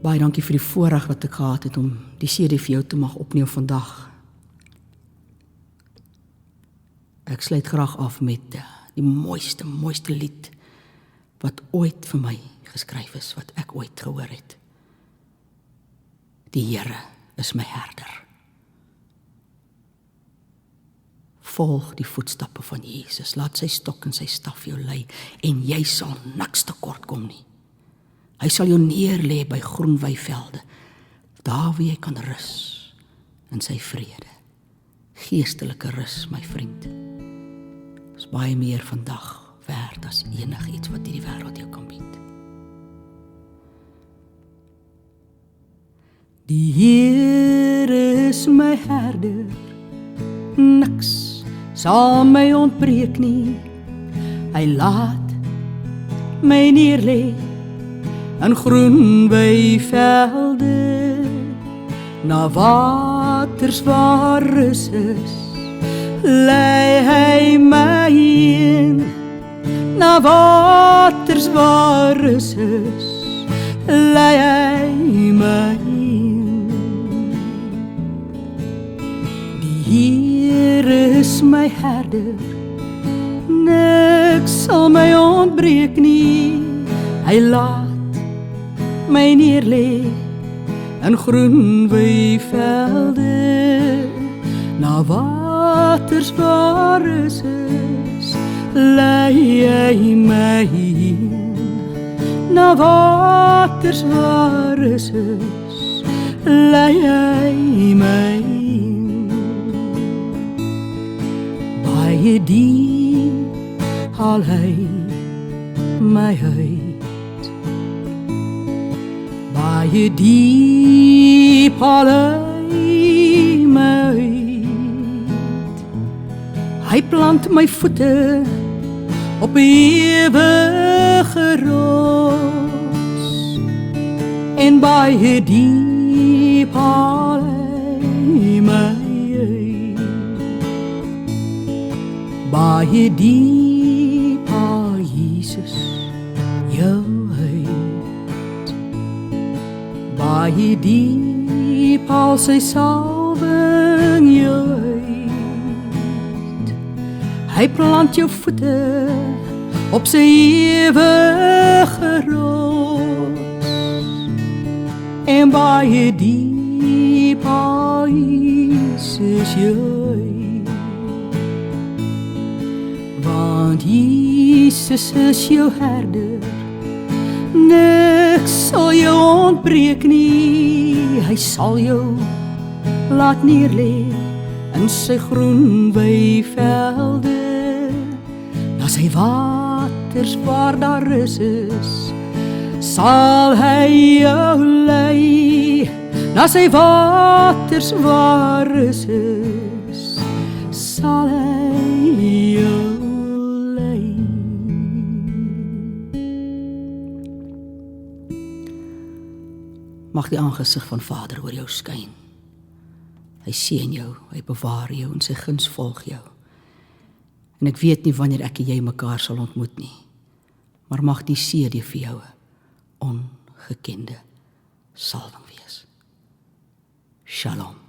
Baie dankie vir die voorreg wat ek gehad het om die CD vir jou te mag opneem vandag. Ek sluit graag af met die mooiste lied wat ooit vir my geskryf is, wat ek ooit gehoor het. Die Here is my herder. Volg die voetstappe van Jesus, laat sy stok en sy staf jou lei, en jy sal niks tekort kom nie. Hy sal jou neerlê by groen weivelde, daar waar jy kan rus in sy vrede. Geestelike rus, my vriend, is baie meer vandag werd as enigiets wat hierdie wêreld jou kan bied. Die Here is my herder, niks sal my ontbreek nie. Hy laat my neerlê in groen weivelde, na waters waar rus is, lei hy my heen. Na waters waar rus is, lei hy my heen. Die Here is my herder, niks sal my ontbreek nie. Hy laat my neerlê in groen weivelde, na waters waar rus is, lei hy my heen. Na waters waar rus is, lei hy my heen. Baie diep haal hy my uit, baie diep haal hy my uit. Hy plant my voete op ewige rots, en baie diep haal hy my uit. Baie diep haal Jesus jou uit. Baie diep haal sy salwing jou uit. Hy plant jou voete op sy ewige rots, en baie diep haal Jesus jou uit. Want Jesus is jou herder, niks sal jou ontbreek nie. Hy sal jou laat neerlê in sy groen weivelde, na sy waters waar daar rus is, sal hy jou lei. Na sy waters waar rus is, sal hy jou lei. Mag die aangesig van Vader oor jou skyn. Hy seën jou, hy bewaar jou, en sy guns volg jou. En ek weet nie wanneer ek en jy mekaar sal ontmoet nie, maar mag die CD vir jou 'n ongekende salwing wees. Shalom.